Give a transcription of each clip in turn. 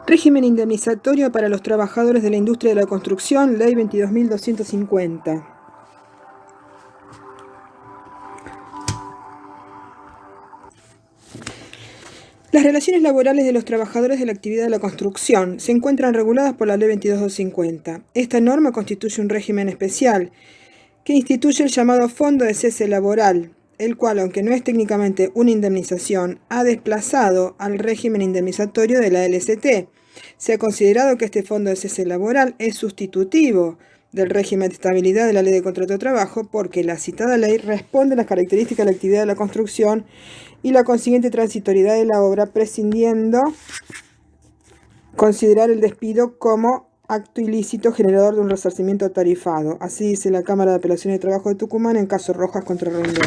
Régimen indemnizatorio para los trabajadores de la industria de la construcción, Ley 22.250. Las relaciones laborales de los trabajadores de la actividad de la construcción se encuentran reguladas por la Ley 22.250. Esta norma constituye un régimen especial que instituye el llamado Fondo de Cese Laboral, el cual, aunque no es técnicamente una indemnización, ha desplazado al régimen indemnizatorio de la LCT. Se ha considerado que este Fondo de Cese Laboral es sustitutivo del régimen de estabilidad de la Ley de Contrato de Trabajo porque la citada ley responde a las características de la actividad de la construcción y la consiguiente transitoriedad de la obra, prescindiendo considerar el despido como acto ilícito generador de un resarcimiento tarifado. Así dice la Cámara de Apelaciones de Trabajo de Tucumán en caso Rojas contra Rondó.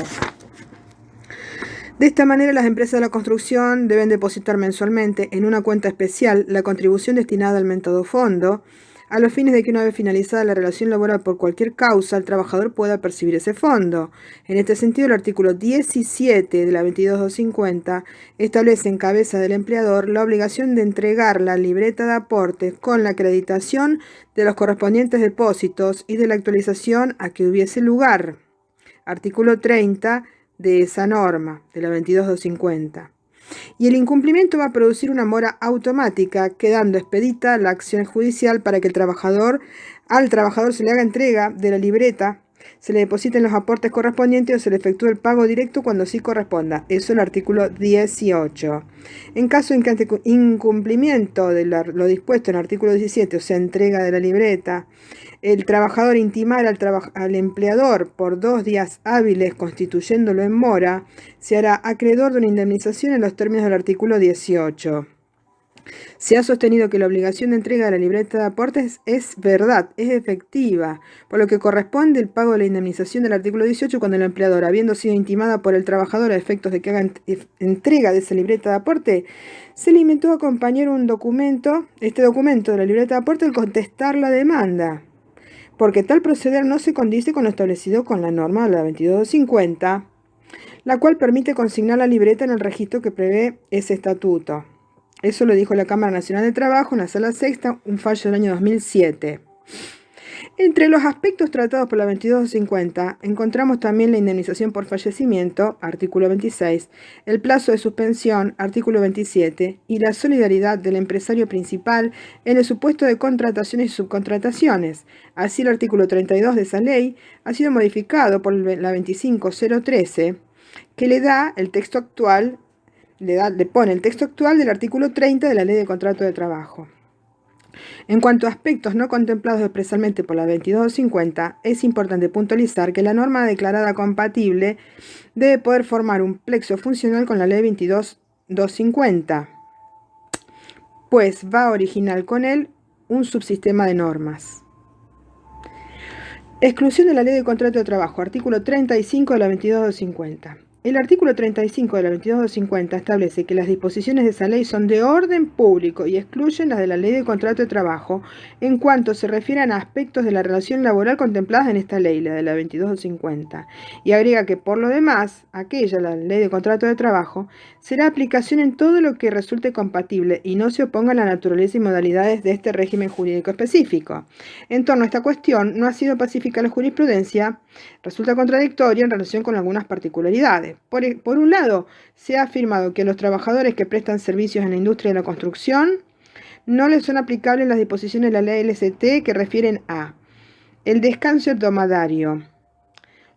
De esta manera, las empresas de la construcción deben depositar mensualmente en una cuenta especial la contribución destinada al mentado fondo, a los fines de que una vez finalizada la relación laboral por cualquier causa, el trabajador pueda percibir ese fondo. En este sentido, el artículo 17 de la 22.250 establece en cabeza del empleador la obligación de entregar la libreta de aportes con la acreditación de los correspondientes depósitos y de la actualización a que hubiese lugar. Artículo 30 de esa norma, de la 22.250. Y el incumplimiento va a producir una mora automática, quedando expedita la acción judicial para que al trabajador se le haga entrega de la libreta, se le depositen los aportes correspondientes o se le efectúe el pago directo cuando sí corresponda. Eso es el artículo 18. En caso de ante incumplimiento de lo dispuesto en el artículo 17, o sea, entrega de la libreta, el trabajador intimar al empleador por 2 días hábiles constituyéndolo en mora, se hará acreedor de una indemnización en los términos del artículo 18. Se ha sostenido que la obligación de entrega de la libreta de aportes es verdad, es efectiva, por lo que corresponde el pago de la indemnización del artículo 18 cuando el empleador, habiendo sido intimada por el trabajador a efectos de que haga entrega de esa libreta de aporte, se limitó a acompañar este documento de la libreta de aporte al contestar la demanda, porque tal proceder no se condice con lo establecido con la norma de la 22.250, la cual permite consignar la libreta en el registro que prevé ese estatuto. Eso lo dijo la Cámara Nacional de Trabajo en la Sala Sexta, un fallo del año 2007. Entre los aspectos tratados por la 22.250 encontramos también la indemnización por fallecimiento, artículo 26, el plazo de suspensión, artículo 27, y la solidaridad del empresario principal en el supuesto de contrataciones y subcontrataciones. Así, el artículo 32 de esa ley ha sido modificado por la 25.013, que le pone el texto actual del artículo 30 de la Ley de Contrato de Trabajo. En cuanto a aspectos no contemplados expresamente por la 22.250, es importante puntualizar que la norma declarada compatible debe poder formar un plexo funcional con la Ley 22.250, pues va a originar con él un subsistema de normas. Exclusión de la Ley de Contrato de Trabajo, artículo 35 de la 22.250. El artículo 35 de la 22.250 establece que las disposiciones de esa ley son de orden público y excluyen las de la Ley de Contrato de Trabajo en cuanto se refieran a aspectos de la relación laboral contempladas en esta ley, la de la 22.250, y agrega que por lo demás, la Ley de Contrato de Trabajo, será aplicación en todo lo que resulte compatible y no se oponga a la naturaleza y modalidades de este régimen jurídico específico. En torno a esta cuestión, no ha sido pacífica la jurisprudencia, resulta contradictoria en relación con algunas particularidades. Por un lado, se ha afirmado que a los trabajadores que prestan servicios en la industria de la construcción no les son aplicables las disposiciones de la ley LCT que refieren a el descanso hebdomadario,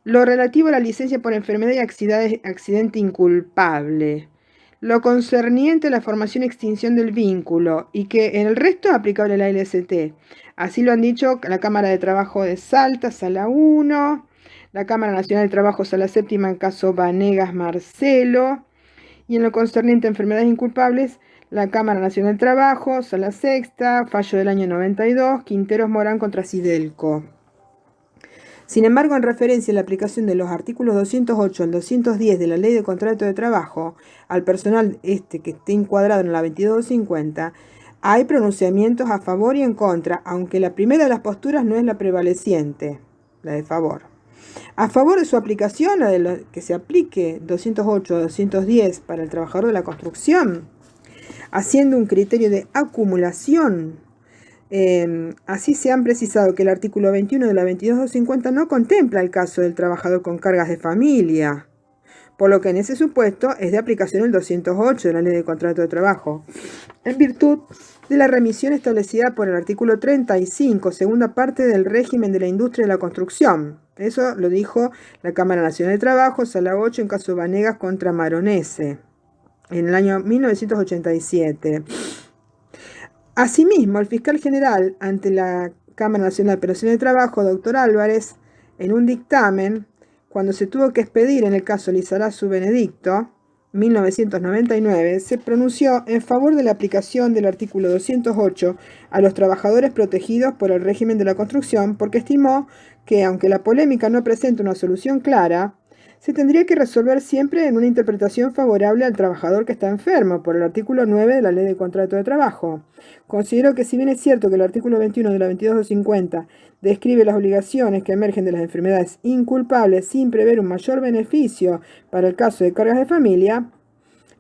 lo relativo a la licencia por enfermedad y accidente inculpable, lo concerniente a la formación y extinción del vínculo, y que en el resto es aplicable a la LCT. Así lo han dicho la Cámara de Trabajo de Salta, Sala 1, la Cámara Nacional de Trabajo, Sala Séptima, en caso Vanegas Marcelo, y en lo concerniente a enfermedades inculpables, la Cámara Nacional de Trabajo, Sala Sexta, fallo del año 92, Quinteros Morán contra Sidelco. Sin embargo, en referencia a la aplicación de los artículos 208 al 210 de la Ley de Contrato de Trabajo al personal que esté encuadrado en la 22.250, hay pronunciamientos a favor y en contra, aunque la primera de las posturas no es la prevaleciente, la de favor. A favor de su aplicación, la de que se aplique 208 o 210 para el trabajador de la construcción, haciendo un criterio de acumulación. Así se han precisado que el artículo 21 de la 22.250 no contempla el caso del trabajador con cargas de familia, por lo que en ese supuesto es de aplicación el 208 de la Ley de Contrato de Trabajo, en virtud de la remisión establecida por el artículo 35, segunda parte del régimen de la industria de la construcción. Eso lo dijo la Cámara Nacional de Trabajo, Sala 8, en caso Vanegas contra Maronese, en el año 1987. Asimismo, el fiscal general ante la Cámara Nacional de Apelaciones de Trabajo, doctor Álvarez, en un dictamen, cuando se tuvo que expedir en el caso Lizarazu Benedicto, 1999, se pronunció en favor de la aplicación del artículo 208 a los trabajadores protegidos por el régimen de la construcción, porque estimó que, aunque la polémica no presenta una solución clara, se tendría que resolver siempre en una interpretación favorable al trabajador que está enfermo, por el artículo 9 de la Ley de Contrato de Trabajo. Considero que si bien es cierto que el artículo 21 de la 22.250 describe las obligaciones que emergen de las enfermedades inculpables sin prever un mayor beneficio para el caso de cargas de familia,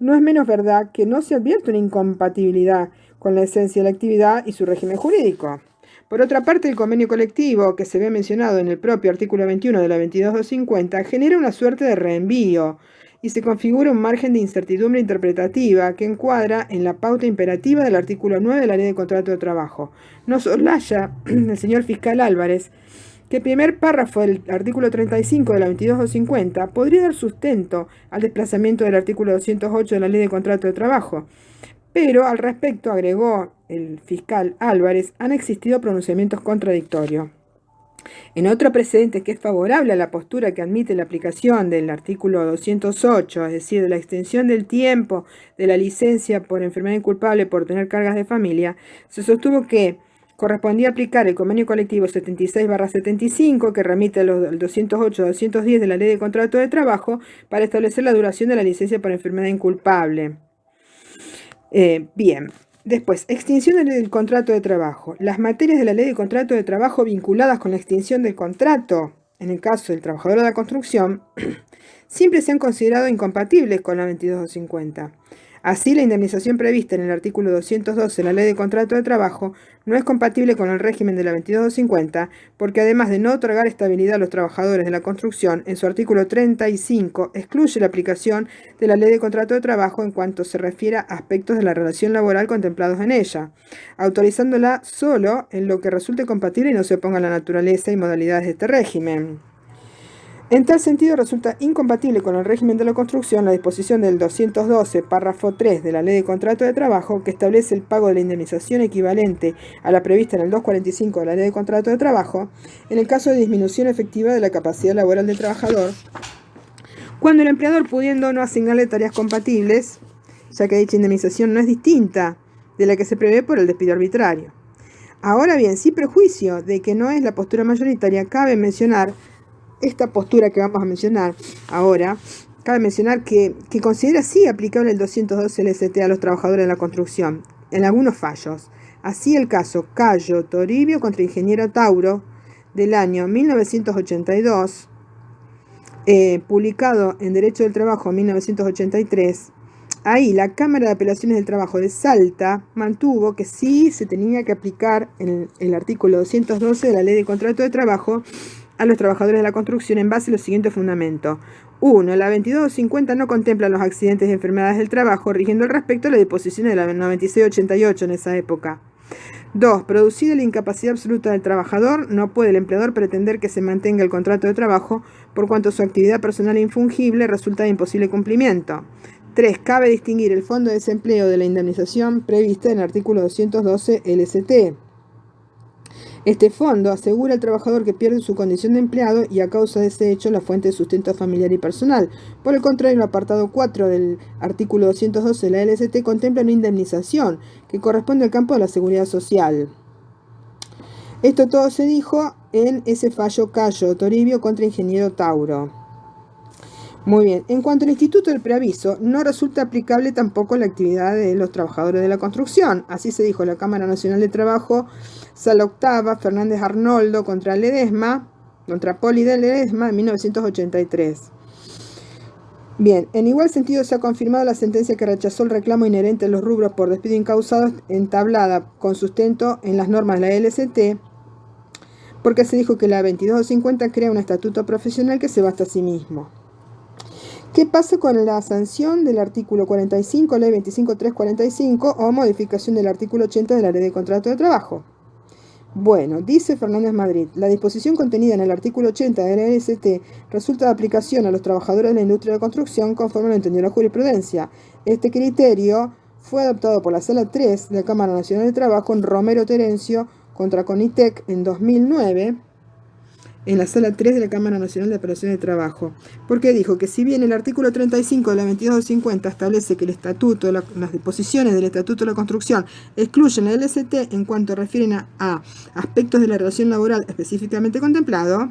no es menos verdad que no se advierte una incompatibilidad con la esencia de la actividad y su régimen jurídico. Por otra parte, el convenio colectivo, que se ve mencionado en el propio artículo 21 de la 22.250, genera una suerte de reenvío y se configura un margen de incertidumbre interpretativa que encuadra en la pauta imperativa del artículo 9 de la Ley de Contrato de Trabajo. No soslaya el señor fiscal Álvarez que el primer párrafo del artículo 35 de la 22.250 podría dar sustento al desplazamiento del artículo 208 de la Ley de Contrato de Trabajo. Pero al respecto, agregó el fiscal Álvarez, han existido pronunciamientos contradictorios. En otro precedente que es favorable a la postura que admite la aplicación del artículo 208, es decir, de la extensión del tiempo de la licencia por enfermedad inculpable por tener cargas de familia, se sostuvo que correspondía aplicar el convenio colectivo 76/75, que remite al 208-210 de la Ley de Contrato de Trabajo, para establecer la duración de la licencia por enfermedad inculpable. Bien, después, extinción del contrato de trabajo. Las materias de la Ley de Contrato de Trabajo vinculadas con la extinción del contrato, en el caso del trabajador de la construcción, siempre se han considerado incompatibles con la 22.250. Así, la indemnización prevista en el artículo 212 de la Ley de Contrato de Trabajo no es compatible con el régimen de la 22.250, porque además de no otorgar estabilidad a los trabajadores de la construcción, en su artículo 35 excluye la aplicación de la Ley de Contrato de Trabajo en cuanto se refiere a aspectos de la relación laboral contemplados en ella, autorizándola solo en lo que resulte compatible y no se oponga a la naturaleza y modalidades de este régimen. En tal sentido, resulta incompatible con el régimen de la construcción la disposición del 212, párrafo 3 de la Ley de Contrato de Trabajo, que establece el pago de la indemnización equivalente a la prevista en el 245 de la Ley de Contrato de Trabajo, en el caso de disminución efectiva de la capacidad laboral del trabajador, cuando el empleador, pudiendo no asignarle tareas compatibles, ya que dicha indemnización no es distinta de la que se prevé por el despido arbitrario. Ahora bien, sin prejuicio de que no es la postura mayoritaria, cabe mencionar esta postura que vamos a mencionar ahora. Cabe mencionar que considera sí aplicable el 212 LST a los trabajadores de la construcción, en algunos fallos. Así el caso Cayo Toribio contra Ingeniero Tauro del año 1982, publicado en Derecho del Trabajo en 1983, ahí la Cámara de Apelaciones del Trabajo de Salta mantuvo que sí se tenía que aplicar en el artículo 212 de la Ley de Contrato de Trabajo a los trabajadores de la construcción en base a los siguientes fundamentos. 1. La 22.50 no contempla los accidentes y enfermedades del trabajo, rigiendo al respecto la disposición de la 9688 en esa época. 2. Producida la incapacidad absoluta del trabajador, no puede el empleador pretender que se mantenga el contrato de trabajo, por cuanto su actividad personal infungible resulta de imposible cumplimiento. 3. Cabe distinguir el fondo de desempleo de la indemnización prevista en el artículo 212 LST. Este fondo asegura al trabajador que pierde su condición de empleado y a causa de ese hecho la fuente de sustento familiar y personal. Por el contrario, el apartado 4 del artículo 212 de la LST contempla una indemnización que corresponde al campo de la seguridad social. Esto todo se dijo en ese fallo Cayo Toribio contra Ingeniero Tauro. Muy bien, en cuanto al instituto del preaviso, no resulta aplicable tampoco la actividad de los trabajadores de la construcción. Así se dijo la Cámara Nacional de Trabajo, Sala Octava, Fernández Arnoldo contra Ledesma, contra Poli de Ledesma en 1983. Bien, en igual sentido se ha confirmado la sentencia que rechazó el reclamo inherente a los rubros por despido incausado entablada con sustento en las normas de la LST, porque se dijo que la 2250 crea un estatuto profesional que se basta a sí mismo. ¿Qué pasa con la sanción del artículo 45, ley 25345, o modificación del artículo 80 de la ley de contrato de trabajo? Bueno, dice Fernández Madrid, la disposición contenida en el artículo 80 de la LST resulta de aplicación a los trabajadores de la industria de construcción conforme lo entendió la jurisprudencia. Este criterio fue adoptado por la Sala 3 de la Cámara Nacional de Trabajo en Romero Terencio contra Conitec en 2009, en la Sala 3 de la Cámara Nacional de Apelaciones de Trabajo, porque dijo que si bien el artículo 35 de la 2250 establece que el estatuto, las disposiciones del Estatuto de la Construcción excluyen la LST en cuanto refieren a aspectos de la relación laboral específicamente contemplado,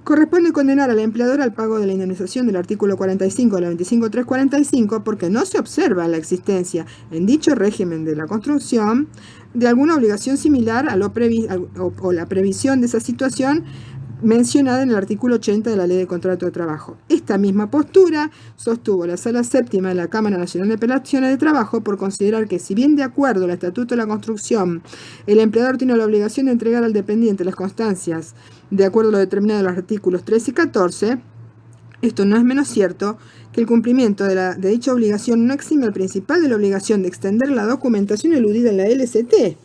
corresponde condenar al empleador al pago de la indemnización del artículo 45 de la 25345 porque no se observa la existencia en dicho régimen de la construcción de alguna obligación similar a o la previsión de esa situación mencionada en el artículo 80 de la Ley de Contrato de Trabajo. Esta misma postura sostuvo la Sala Séptima de la Cámara Nacional de Apelaciones de Trabajo por considerar que si bien de acuerdo al Estatuto de la Construcción el empleador tiene la obligación de entregar al dependiente las constancias de acuerdo a lo determinado en los artículos 13 y 14, esto no es menos cierto que el cumplimiento de dicha obligación no exime al principal de la obligación de extender la documentación eludida en la LST,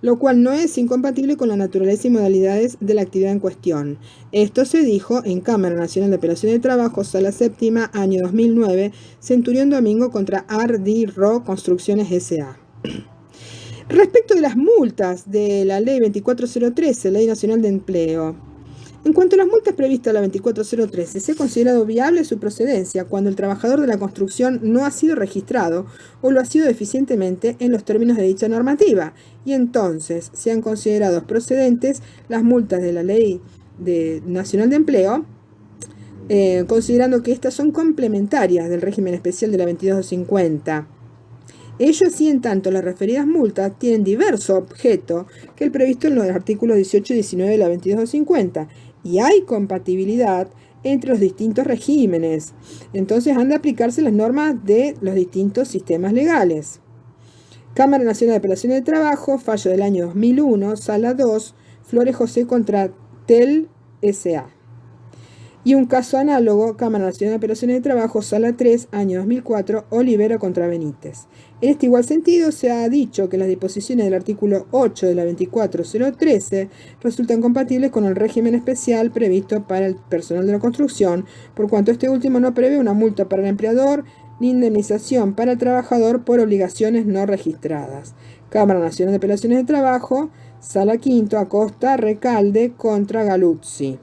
lo cual no es incompatible con la naturaleza y modalidades de la actividad en cuestión. Esto se dijo en Cámara Nacional de Apelaciones de Trabajo, Sala Séptima, año 2009, Centurión Domingo contra Ro Construcciones S.A. Respecto de las multas de la Ley 24013, Ley Nacional de Empleo, en cuanto a las multas previstas en la 24013, se ha considerado viable su procedencia cuando el trabajador de la construcción no ha sido registrado o lo ha sido deficientemente en los términos de dicha normativa, y entonces se han considerado procedentes las multas de la Ley Nacional de Empleo, considerando que estas son complementarias del régimen especial de la 2250. Ello así en tanto las referidas multas tienen diverso objeto que el previsto en los artículos 18 y 19 de la 2250, y hay compatibilidad entre los distintos regímenes. Entonces han de aplicarse las normas de los distintos sistemas legales. Cámara Nacional de Apelaciones de Trabajo, fallo del año 2001, Sala 2, Flores José contra TEL S.A. Y un caso análogo, Cámara Nacional de Apelaciones de Trabajo, Sala 3, año 2004, Olivera contra Benítez. En este igual sentido, se ha dicho que las disposiciones del artículo 8 de la 24013 resultan compatibles con el régimen especial previsto para el personal de la construcción, por cuanto este último no prevé una multa para el empleador ni indemnización para el trabajador por obligaciones no registradas. Cámara Nacional de Apelaciones de Trabajo, Sala 5, Acosta Recalde contra Galuzzi.